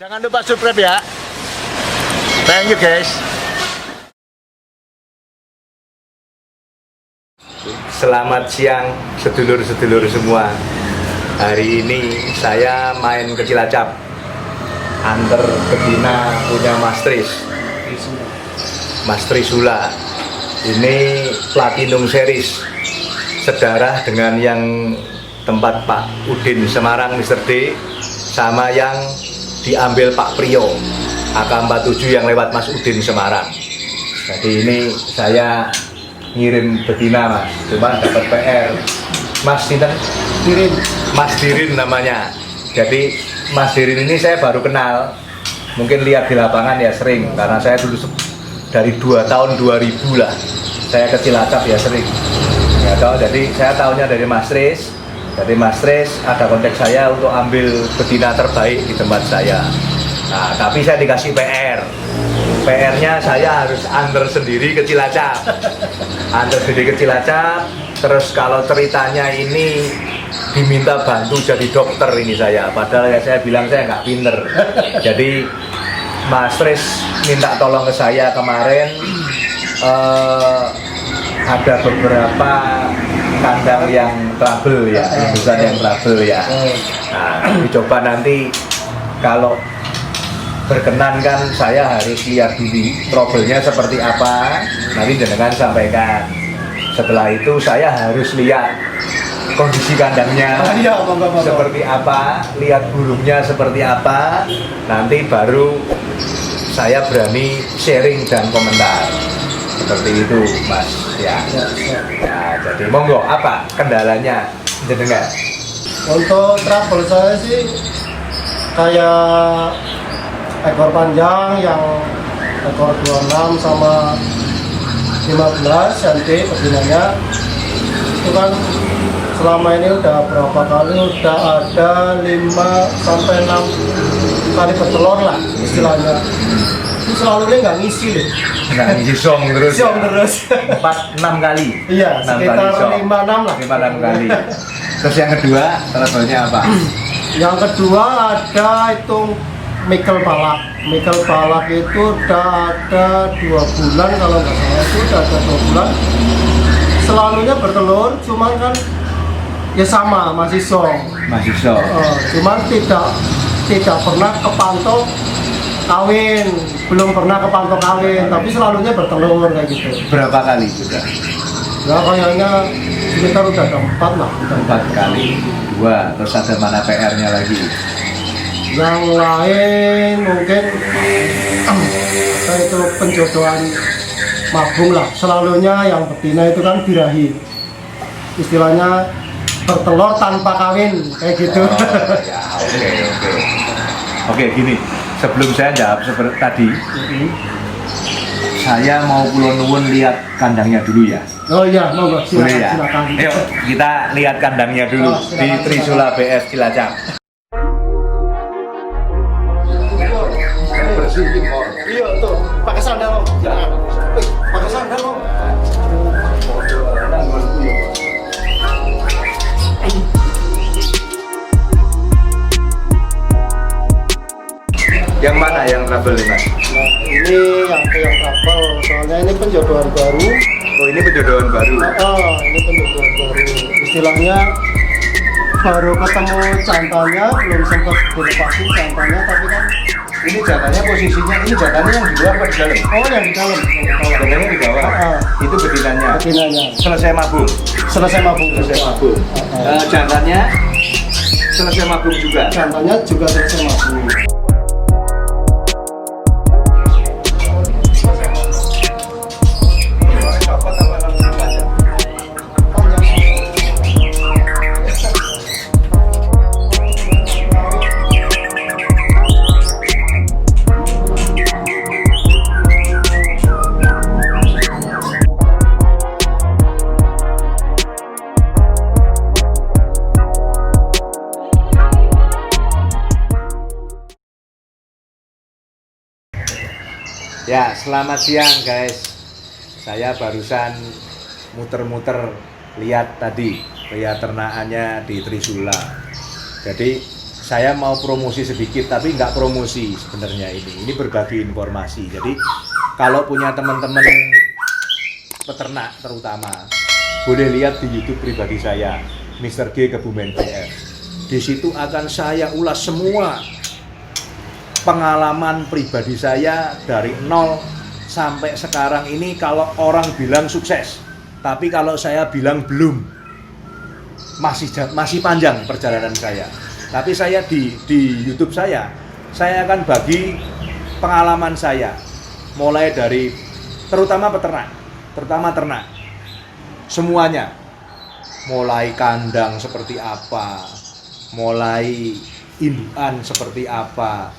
Jangan lupa subscribe ya. Thank you guys. Selamat siang sedulur-sedulur semua. Hari ini saya main ke Cilacap, antar betina punya Mas Trisula. Ini Platinum Series, sedarah dengan yang tempat Pak Udin Semarang Mr. D, sama yang diambil Pak Priyo AK47 yang lewat Mas Udin Semarang. Jadi ini saya ngirim betina Mas, cuma dapat PR. Mas Dirin, Mas Dirin namanya. Jadi Mas Dirin ini saya baru kenal, mungkin lihat di lapangan ya sering, karena saya dulu dari 2 tahun 2000 lah saya ke Cilacap ya sering ya tahu. Jadi saya tahunya dari Mas Tris. Jadi Mas Tris ada kontak saya untuk ambil betina terbaik di tempat saya. Nah, tapi saya dikasih PR-nya saya harus antar sendiri ke Cilacap. Antar sendiri ke Cilacap. Terus kalau ceritanya ini diminta bantu jadi dokter ini saya. Padahal ya saya bilang saya nggak pinter. Jadi Mas Tris minta tolong ke saya kemarin. Ada beberapa kandang yang trouble ya, bukan yang trouble ya. Nah, dicoba nanti kalau berkenan kan saya harus lihat dulu trouble-nya seperti apa, nanti jenengan sampaikan. Setelah itu saya harus lihat kondisi kandangnya seperti apa, lihat burungnya seperti apa, nanti baru saya berani sharing dan komentar. Seperti itu Mas ya. Ya, jadi monggo, apa kendalanya jenengan? Untuk trouble saya sih kayak ekor panjang yang ekor 26 sama 15 cm betinanya itu kan selama ini udah berapa kali, udah ada 5 sampai 6 kali bertelur lah istilahnya. Itu selalu dia nggak ngisi deh. Nggak ngisi song terus. Song terus. 4-6 kali. Iya, sekitar 5-6 lah. 5-6 kali. Terus yang kedua, trouble-nya apa? Yang kedua ada itu Mikel Balak. Mikel Balak itu udah ada 2 bulan kalau nggak salah, itu udah ada 2 bulan. Selalunya bertelur, cuman kan ya sama masih song. Masih song. Cuman tidak pernah kepantau kawin, belum pernah kepantau kawin, tapi selalunya bertelur kayak gitu. Berapa kali sudah? Ya kayaknya sekitar udah ada 4 lah. 4 kali. 2, terus ada mana PR-nya lagi? Yang lain mungkin itu penjodohan mabung lah. Selalunya yang betina itu kan birahi, istilahnya bertelur tanpa kawin kayak gitu. Ya, oke, gini. Sebelum saya jawab seperti tadi, saya mau kulon nuwun lihat kandangnya dulu ya. Oh iya, monggo Boleh ya? silakan. Yuk, kita lihat kandangnya dulu di Trisula BS Cilacap. Iya tuh, pakai sandal. Pakai sandal. Yang mana yang trouble nih Mas? Nah, ini yang trouble, soalnya ini penjodohan baru. Oh, ini penjodohan baru. Ini penjodohan baru. Istilahnya baru ketemu jantannya, belum sempat dilepasin jantannya, tapi kan Ini jantannya posisinya, ini jantannya yang di luar apa di dalam? oh yang di dalam. Jantannya di bawah. Itu betinanya. Betinanya. Selesai mabung. Selesai mabung. Jantannya selesai mabung juga. Jantannya juga selesai mabung. Ya, selamat siang guys. Saya barusan muter-muter lihat tadi pria ternakannya di Trisula. Jadi saya mau promosi sedikit, tapi nggak promosi sebenarnya ini berbagi informasi. Jadi kalau punya teman-teman peternak terutama, boleh lihat di YouTube pribadi saya, Mr. G Kebumen BR. Di situ akan saya ulas semua pengalaman pribadi saya dari nol sampai sekarang ini. Kalau orang bilang sukses, tapi kalau saya bilang belum, masih panjang perjalanan saya. Tapi saya di YouTube saya akan bagi pengalaman saya, mulai dari terutama ternak, semuanya, mulai kandang seperti apa, mulai indukan seperti apa,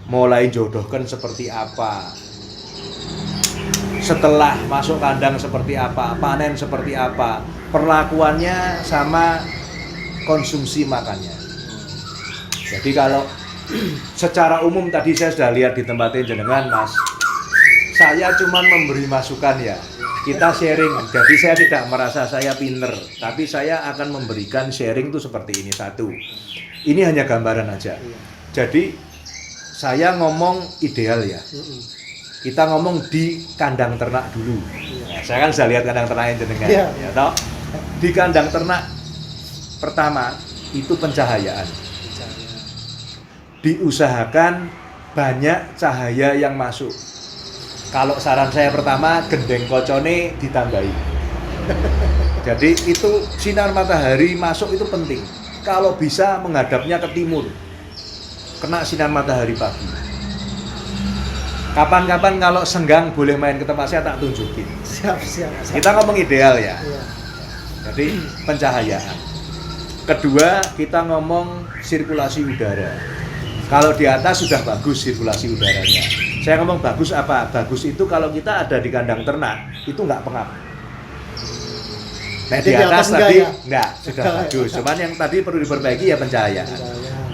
mulai jodohkan seperti apa, setelah masuk kandang seperti apa, panen seperti apa, perlakuannya sama konsumsi makannya. Jadi kalau secara umum tadi saya sudah lihat di tempatnya jenengan, Mas, saya cuma memberi masukan ya, kita sharing. Jadi saya tidak merasa saya pinter, tapi saya akan memberikan sharing itu seperti ini. Satu, ini hanya gambaran aja. Jadi saya ngomong ideal ya, kita ngomong di kandang ternak dulu. Ya, saya kan sudah lihat kandang ternak yang jenengan, ya toh. Di kandang ternak pertama itu pencahayaan. Diusahakan banyak cahaya yang masuk. Kalau saran saya pertama, gendeng kocone ditambahi. Jadi itu sinar matahari masuk itu penting. Kalau bisa menghadapnya ke timur, kena sinar matahari pagi. Kapan-kapan kalau senggang boleh main ke tempat saya, tak tunjukin. Siap. Kita ngomong ideal ya. Iya. Jadi pencahayaan. Kedua, kita ngomong sirkulasi udara. Kalau di atas sudah bagus sirkulasi udaranya. Saya ngomong bagus apa? Bagus itu kalau kita ada di kandang ternak, itu nggak pengap. Nah, di atas tadi enggak, sudah bagus. Cuman yang tadi perlu diperbaiki ya pencahayaan.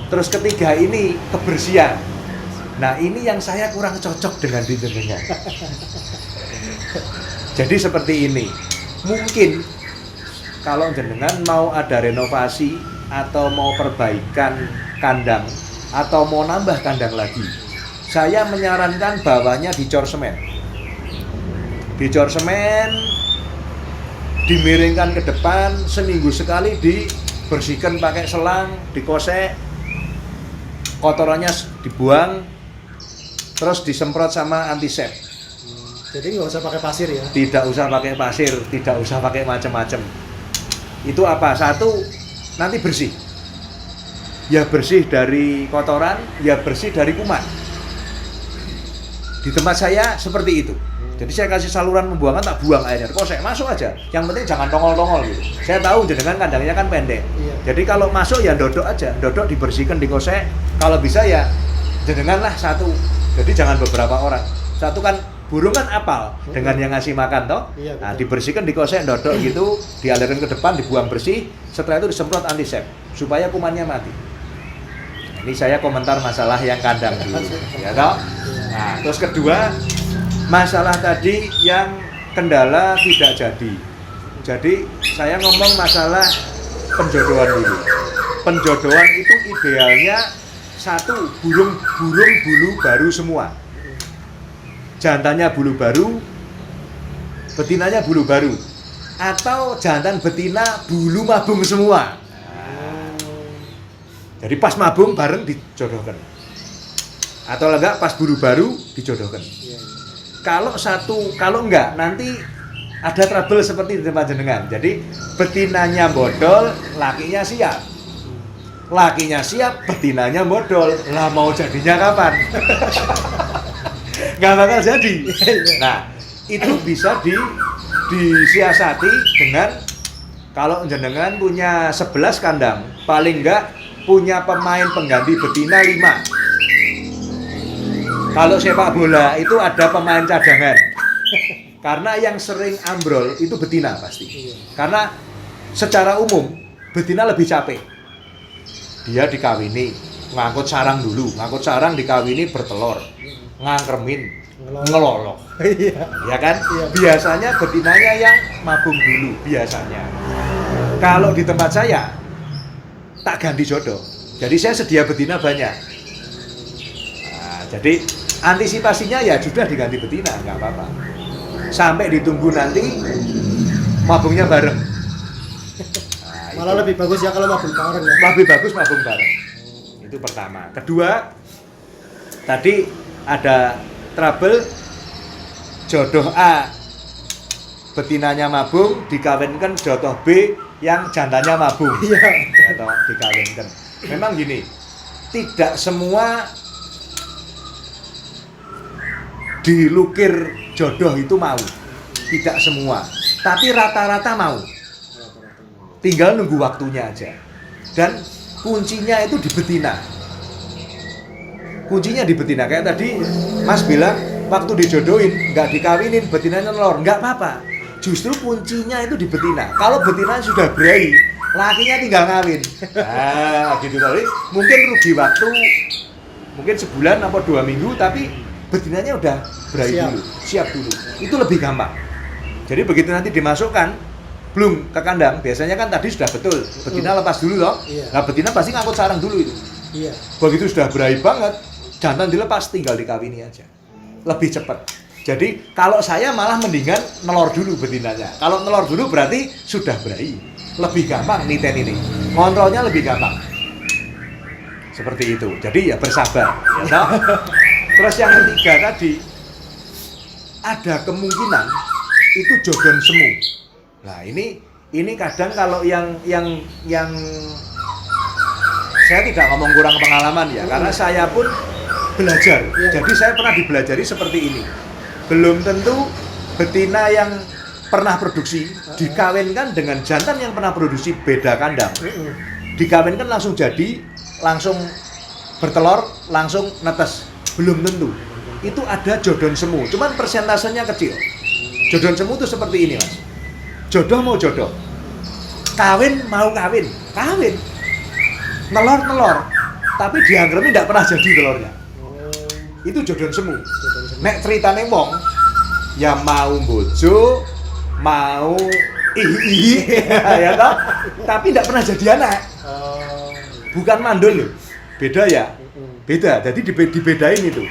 Terus ketiga ini kebersihan. Nah, ini yang saya kurang cocok dengan jenengan. Jadi seperti ini. Mungkin kalau jenengan mau ada renovasi atau mau perbaikan kandang atau mau nambah kandang lagi, saya menyarankan bawahnya dicor semen. Dicor semen, dimiringkan ke depan, seminggu sekali dibersihkan pakai selang, dikosek, kotorannya dibuang, terus disemprot sama antisep. Jadi nggak usah pakai pasir ya? Tidak usah pakai pasir, tidak usah pakai macam-macam. Itu apa? Satu, nanti bersih. Ya bersih dari kotoran, ya bersih dari kuman. Di tempat saya seperti itu. Jadi saya kasih saluran pembuangan, tak buang airnya, kosek, masuk aja. Yang penting jangan tongol-tongol gitu. Saya tahu jenengan kandangnya kan pendek. Iya. Jadi kalau masuk ya dodok aja, dodok dibersihkan, dikosek. Kalau bisa ya jenengan lah satu. Jadi jangan beberapa orang. Satu kan burung kan apal dengan yang ngasih makan toh. Iya, nah, dibersihkan, dikosek, dodok gitu, dialirin ke depan, dibuang bersih. Setelah itu disemprot antisep supaya kumannya mati. Ini saya komentar masalah yang kandang dulu, ya toh. Nah, terus kedua, masalah tadi yang kendala tidak jadi. Jadi saya ngomong masalah penjodohan dulu. Penjodohan itu idealnya satu, burung bulu baru semua. Jantannya bulu baru, betinanya bulu baru. Atau jantan betina bulu mabung semua. Jadi pas mabung bareng dijodohkan. Atau enggak pas bulu baru dijodohkan. Kalau enggak nanti ada trouble seperti di tempat jenengan. Jadi betinanya bodol, lakinya siap. Lakinya siap, betinanya bodol. Lah mau jadinya kapan? Nggak bakal jadi. Nah, itu bisa disiasati dengan kalau jenengan punya 11 kandang, paling enggak punya pemain pengganti betina 5. Kalau sepak bola itu ada pemain cadangan. Karena yang sering ambrol itu betina pasti. Karena secara umum betina lebih capek. Dia dikawini, ngangkut sarang dulu, ngangkut sarang dikawini bertelur, ngangkremin, ngelolok. Ya kan? Biasanya betinanya yang mabung dulu biasanya. Kalau di tempat saya tak ganti jodoh. Jadi saya sedia betina banyak. Nah, jadi antisipasinya ya sudah diganti betina, nggak apa-apa. Sampai ditunggu nanti mabungnya bareng. Nah, Malah lebih bagus ya kalau mabung bareng ya. lebih bagus mabung bareng. Itu pertama. Kedua, tadi ada trouble jodoh A betinanya mabung dikawinkan jodoh B yang jantannya mabung. Iya. Atau dikawinkan. Memang gini, tidak semua dilukir jodoh itu mau. Tidak semua. Tapi rata-rata mau. Tinggal nunggu waktunya aja. Dan kuncinya itu di betina. Kuncinya di betina. Kayak tadi Mas bilang waktu dijodohin nggak dikawinin betinanya nelor, nggak apa-apa. Justru kuncinya itu di betina. Kalau betina sudah berai, lakinya tinggal ngawin. Nah, gitu kali. Mungkin rugi waktu, mungkin sebulan atau 2 minggu, tapi betinanya udah berai dulu, siap dulu. Itu lebih gampang. Jadi begitu nanti dimasukkan belum ke kandang, biasanya kan tadi sudah betul, betina lepas dulu loh. Iya. Nah betina pasti ngangkut sarang dulu itu. Iya. Begitu sudah berai banget, jantan dilepas tinggal dikawini aja. Lebih cepat. Jadi kalau saya malah mendingan nelor dulu betinanya. Kalau nelor dulu berarti sudah berai. Lebih gampang niten ini. Kontrolnya lebih gampang. Seperti itu. Jadi ya bersabar. Ya, toh? Terus yang ketiga tadi ada kemungkinan itu jodoh semu. Nah ini kadang kalau yang saya tidak ngomong kurang pengalaman ya, karena saya pun belajar. Jadi saya pernah dibelajari seperti ini. Belum tentu betina yang pernah produksi dikawinkan dengan jantan yang pernah produksi beda kandang. Dikawinkan langsung jadi, langsung bertelur, langsung netes. Belum tentu. Itu ada jodoh semu, cuman persentasenya kecil. Jodoh semu itu seperti ini, Mas. Jodoh mau jodoh, kawin mau kawin, nelor, tapi dianggremi tidak pernah jadi telurnya. Itu jodoh semu. Nek ceritane wong, ya mau bojo, mau ya toh, tapi tidak pernah jadi anak. Bukan mandul loh, beda ya, beda. Jadi dibedain itu.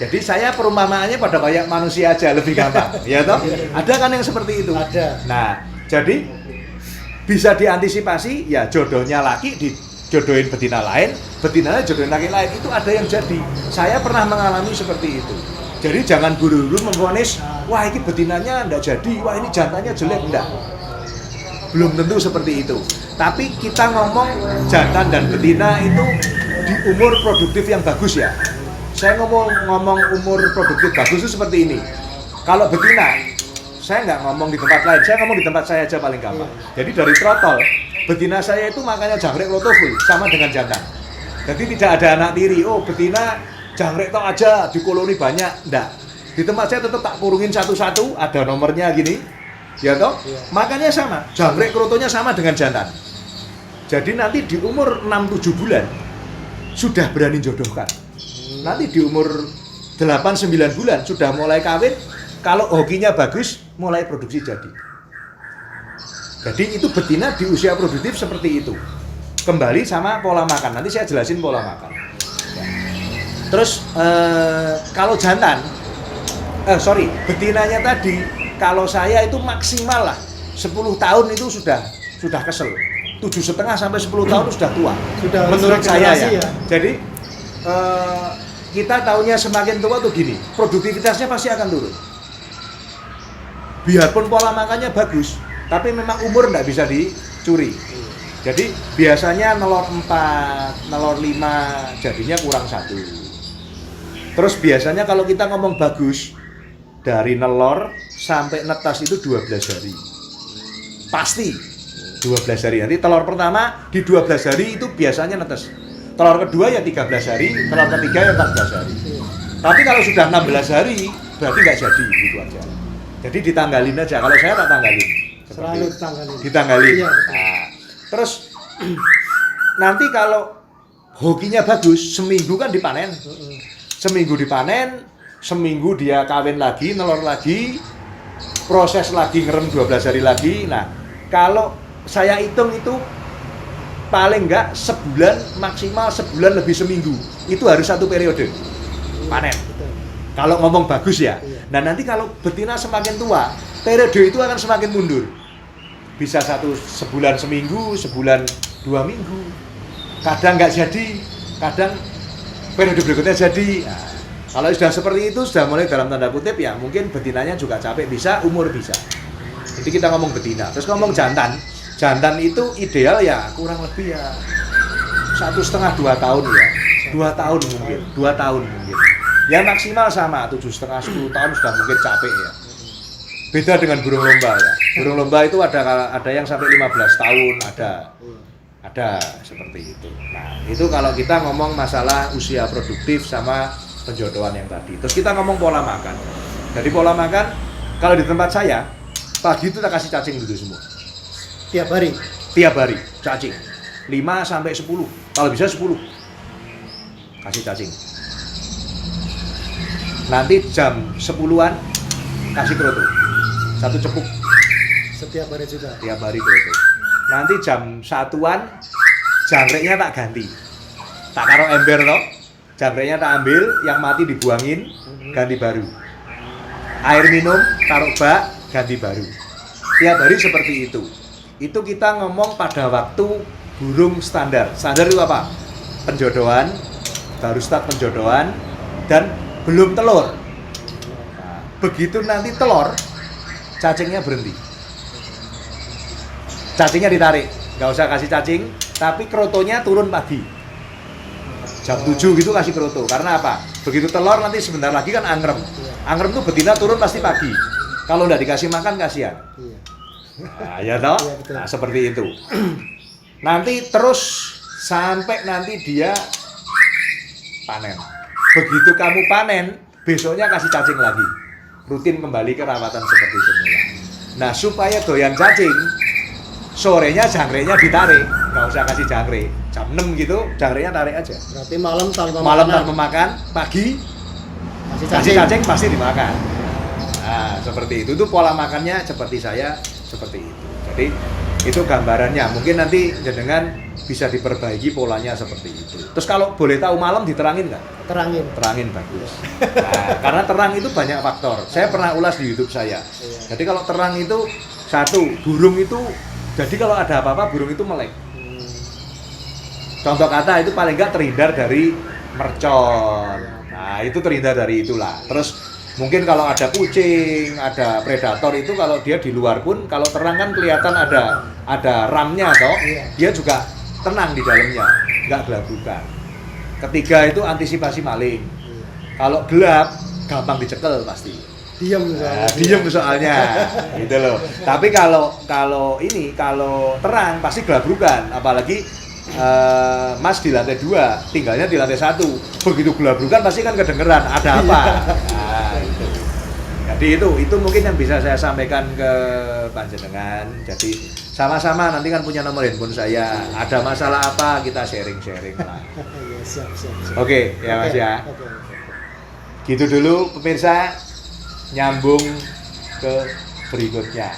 Jadi saya perumpamaannya pada kayak manusia aja lebih gampang, ya toh? Ada kan yang seperti itu? Ada. Nah, jadi bisa diantisipasi ya jodohnya laki dijodohin betina lain, betinanya jodohin laki lain, itu ada yang jadi. Saya pernah mengalami seperti itu. Jadi jangan buru-buru memvonis, wah ini betinanya enggak jadi, wah ini jantannya jelek, enggak. Belum tentu seperti itu. Tapi kita ngomong jantan dan betina itu di umur produktif yang bagus ya. Saya ngomong umur produktif bagus itu seperti ini. Kalau betina, saya nggak ngomong di tempat lain, saya ngomong di tempat saya aja paling gampang. Jadi dari trotol, betina saya itu makanya jangkrik rotoful sama dengan jantan. Jadi tidak ada anak tiri, oh betina jangkrik tok aja, di koloni banyak, enggak. Di tempat saya tetap tak kurungin satu-satu, ada nomornya gini, ya toh? Makanya sama, jangkrik krotonya sama dengan jantan. Jadi nanti di umur 6-7 bulan, sudah berani jodohkan. Nanti di umur 8-9 bulan sudah mulai kawin, kalau hokinya bagus mulai produksi jadi. Jadi itu betina di usia produktif seperti itu. Kembali sama pola makan, nanti saya jelasin pola makan. Terus kalau jantan, betinanya tadi, kalau saya itu maksimal lah 10 tahun itu sudah kesel. 7,5 sampai 10 tahun sudah tua. Sudah menurut saya ya. ya. Jadi kita tahunya semakin tua tuh gini, produktivitasnya pasti akan turun. Biarpun pola makannya bagus, tapi memang umur nggak bisa dicuri. Jadi biasanya nelor 4, nelor 5, jadinya kurang 1. Terus biasanya kalau kita ngomong bagus, dari nelor sampai netas itu 12 hari. Pasti 12 hari. Nanti telur pertama di 12 hari itu biasanya netes. Telur kedua ya 13 hari, telur ketiga ya 14 hari. Tapi kalau sudah 16 hari, berarti nggak jadi, gitu aja. Jadi ditanggalin aja, kalau saya tak tanggalin. Selalu ditanggalin. Ditanggalin. Iya, Nah, terus nanti kalau hokinya bagus, seminggu kan dipanen. Seminggu dipanen, seminggu dia kawin lagi, nelor lagi, proses lagi ngerem 12 hari lagi. Nah, kalau saya hitung itu paling enggak sebulan, maksimal sebulan lebih seminggu. Itu harus satu periode panen. Kalau ngomong bagus ya. Nah nanti kalau betina semakin tua, periode itu akan semakin mundur. Bisa sebulan seminggu, sebulan 2 minggu. Kadang nggak jadi, kadang periode berikutnya jadi. Nah, kalau sudah seperti itu, sudah mulai dalam tanda kutip ya mungkin betinanya juga capek, bisa, umur bisa. Jadi kita ngomong betina. Terus ngomong jantan. Jantan itu ideal ya kurang lebih ya 1,5-2 tahun ya. 2 tahun mungkin, 2 tahun mungkin. Ya maksimal sama 7,5-10 tahun sudah mungkin capek ya. Beda dengan burung lomba ya. Burung lomba itu ada yang sampai 15 tahun, ada seperti itu. Nah, itu kalau kita ngomong masalah usia produktif sama penjodohan yang tadi. Terus kita ngomong pola makan. Jadi pola makan kalau di tempat saya pagi itu kita kasih cacing dulu semua. Tiap hari. Tiap hari cacing. 5 sampai 10. Kalau bisa 10. Kasih cacing. Nanti jam 10-an kasih kroto. 1 cepuk. Setiap hari juga. Tiap hari kroto. Nanti jam 1-an jangkriknya tak ganti. Tak karo ember toh. Jangkriknya tak ambil, yang mati dibuangin, ganti baru. Air minum, taruh bak, ganti baru. Tiap hari seperti itu. Itu kita ngomong pada waktu burung standar. Standar itu apa? Penjodohan, baru start penjodohan, dan belum telur. Nah, begitu nanti telur, cacingnya berhenti. Cacingnya ditarik, nggak usah kasih cacing, tapi krotonya turun pagi. Jam 7 gitu kasih kroto. Karena apa? Begitu telur nanti sebentar lagi kan angrem. Angrem tuh betina turun pasti pagi. Kalau nggak dikasih makan kasihan. Nah, ya toh? Nah, seperti itu. Nanti terus sampai nanti dia panen. Begitu kamu panen, besoknya kasih cacing lagi. Rutin kembali ke rawatan seperti semula. Nah, supaya doyan cacing, sorenya jangkriknya ditarik, nggak usah kasih jangkrik. Jam 6 gitu, jangkriknya tarik aja. Berarti malam Tanpa makan, pagi kasih cacing pasti dimakan. Nah, seperti itu. Itu pola makannya seperti saya, seperti itu. Jadi itu gambarannya. Mungkin nanti jenengan bisa diperbaiki polanya seperti itu. Terus kalau boleh tahu malam diterangin nggak? Terangin bagus. Nah, karena terang itu banyak faktor. Saya pernah ulas di YouTube saya. Jadi kalau terang itu satu, burung itu. Jadi kalau ada apa-apa burung itu melek. Contoh kata itu paling nggak terhindar dari mercon. Nah itu terhindar dari itulah. Terus mungkin kalau ada kucing, ada predator itu kalau dia di luar pun kalau terang kan kelihatan ada ramnya toh, dia juga tenang di dalamnya, nggak gelabrukan. Ketiga itu antisipasi maling. Kalau gelap gampang dicekel pasti. Diem soalnya gitu loh. Tapi kalau terang pasti gelabrukan, apalagi Mas di lantai 2, tinggalnya di lantai 1. Begitu gelabrukan pasti kan kedengeran ada apa. Nah, itu. Jadi itu mungkin yang bisa saya sampaikan ke panjenengan. Jadi sama-sama nanti kan punya nomor handphone saya. Ada masalah apa kita sharing-sharing lah. Oke, ya Mas ya. Gitu dulu pemirsa. Nyambung ke berikutnya.